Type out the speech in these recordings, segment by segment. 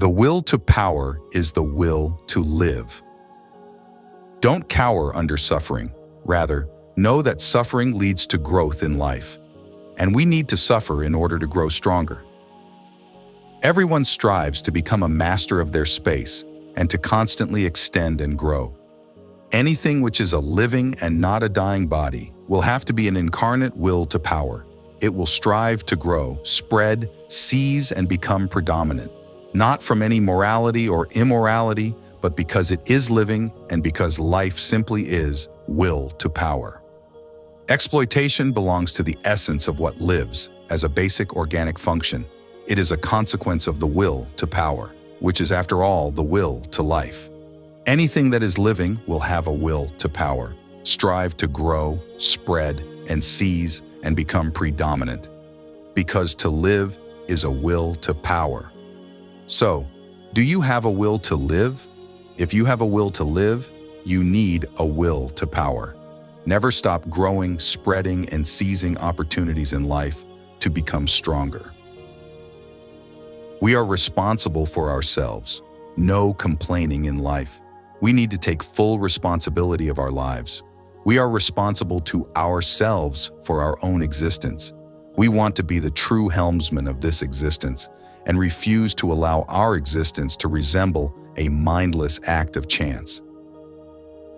The will to power is the will to live. Don't cower under suffering. Rather, know that suffering leads to growth in life, and we need to suffer in order to grow stronger. Everyone strives to become a master of their space and to constantly extend and grow. Anything which is a living and not a dying body will have to be an incarnate will to power. It will strive to grow, spread, seize, and become predominant, not from any morality or immorality, but because it is living and because life simply is will to power. Exploitation belongs to the essence of what lives as a basic organic function. It is a consequence of the will to power, which is, after all, the will to life. Anything that is living will have a will to power, strive to grow, spread, and seize, and become predominant. Because to live is a will to power. So, do you have a will to live? If you have a will to live, you need a will to power. Never stop growing, spreading, and seizing opportunities in life to become stronger. We are responsible for ourselves. No complaining in life. We need to take full responsibility of our lives. We are responsible to ourselves for our own existence. We want to be the true helmsman of this existence and refuse to allow our existence to resemble a mindless act of chance.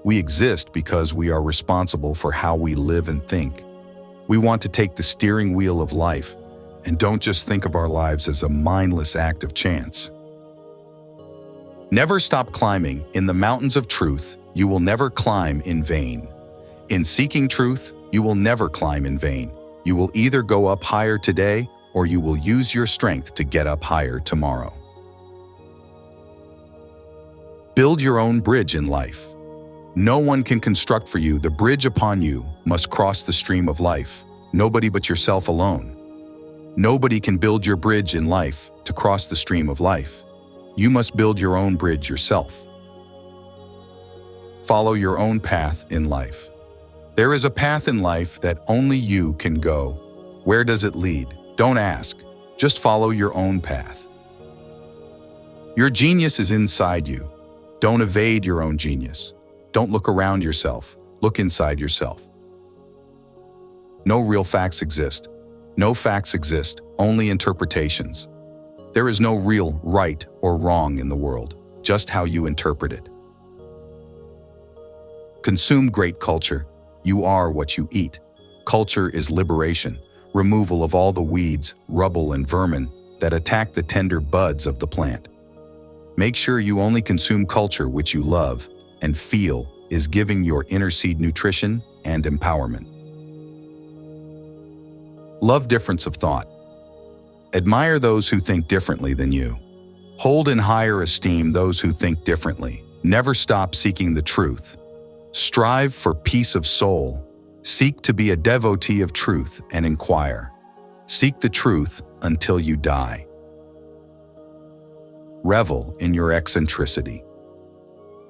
We exist because we are responsible for how we live and think. We want to take the steering wheel of life and don't just think of our lives as a mindless act of chance. Never stop climbing. In the mountains of truth, you will never climb in vain. In seeking truth, you will never climb in vain. You will either go up higher today or you will use your strength to get up higher tomorrow. Build your own bridge in life. No one can construct for you. The bridge upon you must cross the stream of life. Nobody but yourself alone. Nobody can build your bridge in life to cross the stream of life. You must build your own bridge yourself. Follow your own path in life. There is a path in life that only you can go. Where does it lead? Don't ask. Just follow your own path. Your genius is inside you. Don't evade your own genius. Don't look around yourself. Look inside yourself. No real facts exist. No facts exist, only interpretations. There is no real right or wrong in the world, just how you interpret it. Consume great culture. You are what you eat. Culture is liberation, removal of all the weeds, rubble, and vermin that attack the tender buds of the plant. Make sure you only consume culture which you love and feel is giving your inner seed nutrition and empowerment. Love difference of thought. Admire those who think differently than you. Hold in higher esteem those who think differently. Never stop seeking the truth. Strive for peace of soul. Seek to be a devotee of truth and inquire. Seek the truth until you die. Revel in your eccentricity.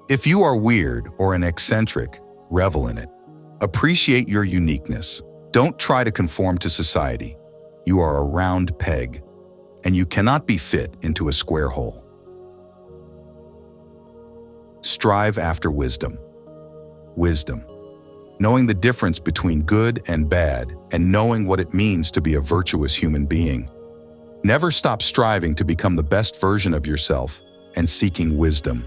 If you are weird or an eccentric, revel in it. Appreciate your uniqueness. Don't try to conform to society. You are a round peg, and you cannot be fit into a square hole. Strive after wisdom. Wisdom. Knowing the difference between good and bad, and knowing what it means to be a virtuous human being. Never stop striving to become the best version of yourself and seeking wisdom.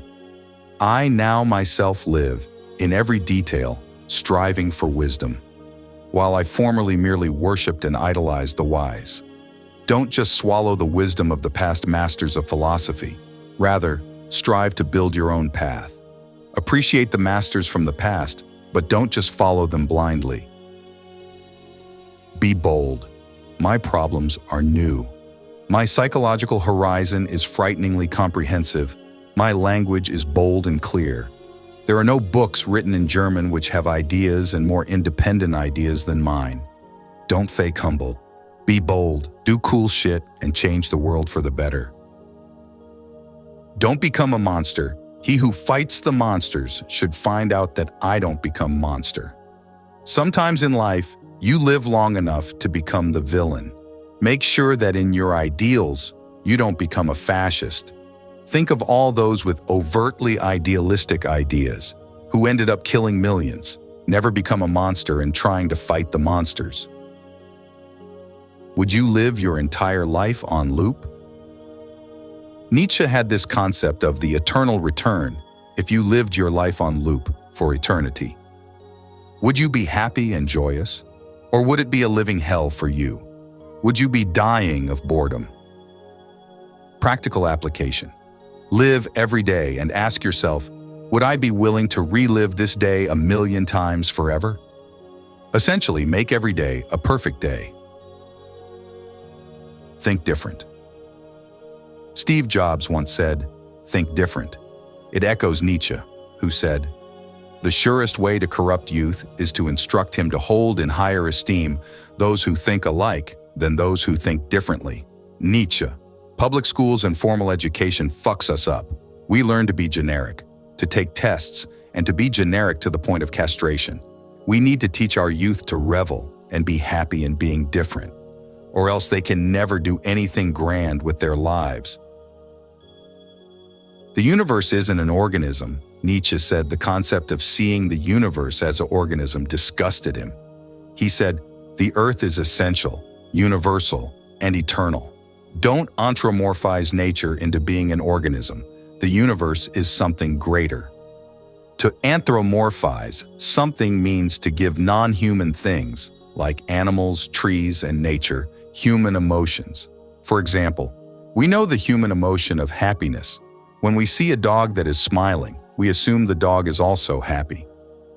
I now myself live, in every detail, striving for wisdom, while I formerly merely worshipped and idolized the wise. Don't just swallow the wisdom of the past masters of philosophy. Rather, strive to build your own path. Appreciate the masters from the past, but don't just follow them blindly. Be bold. My problems are new. My psychological horizon is frighteningly comprehensive. My language is bold and clear. There are no books written in German which have ideas and more independent ideas than mine. Don't fake humble. Be bold, do cool shit, and change the world for the better. Don't become a monster. He who fights the monsters should find out that I don't become monster. Sometimes in life, you live long enough to become the villain. Make sure that in your ideals, you don't become a fascist. Think of all those with overtly idealistic ideas, who ended up killing millions, never become a monster and trying to fight the monsters. Would you live your entire life on loop? Nietzsche had this concept of the eternal return if you lived your life on loop for eternity. Would you be happy and joyous? Or would it be a living hell for you? Would you be dying of boredom? Practical application. Live every day and ask yourself, would I be willing to relive this day 1,000,000 times forever? Essentially, make every day a perfect day. Think different. Steve Jobs once said, "Think different." It echoes Nietzsche, who said, "The surest way to corrupt youth is to instruct him to hold in higher esteem those who think alike than those who think differently." Nietzsche. Public schools and formal education fucks us up. We learn to be generic, to take tests, and to be generic to the point of castration. We need to teach our youth to revel and be happy in being different, or else they can never do anything grand with their lives. The universe isn't an organism. Nietzsche said the concept of seeing the universe as an organism disgusted him. He said, "The earth is essential, universal, and eternal. Don't anthropomorphize nature into being an organism. The universe is something greater." To anthropomorphize something means to give non-human things, like animals, trees, and nature, human emotions. For example, we know the human emotion of happiness. When we see a dog that is smiling, we assume the dog is also happy.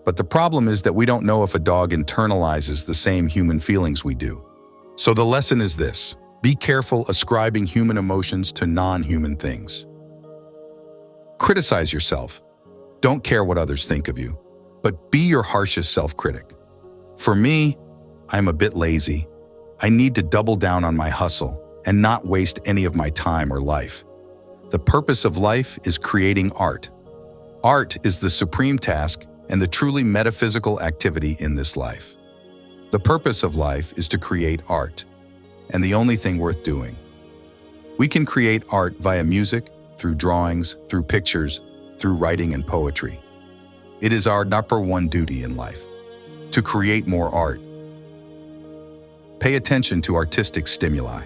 But the problem is that we don't know if a dog internalizes the same human feelings we do. So the lesson is this: be careful ascribing human emotions to non-human things. Criticize yourself. Don't care what others think of you, but be your harshest self-critic. For me, I'm a bit lazy. I need to double down on my hustle and not waste any of my time or life. The purpose of life is creating art. Art is the supreme task and the truly metaphysical activity in this life. The purpose of life is to create art, and the only thing worth doing. We can create art via music, through drawings, through pictures, through writing and poetry. It is our number one duty in life, to create more art. Pay attention to artistic stimuli.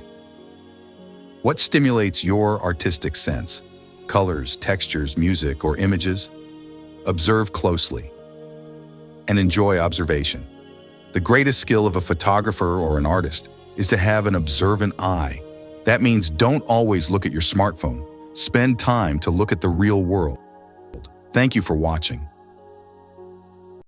What stimulates your artistic sense? Colors, textures, music, or images? Observe closely and enjoy observation. The greatest skill of a photographer or an artist is to have an observant eye. That means don't always look at your smartphone. Spend time to look at the real world. Thank you for watching.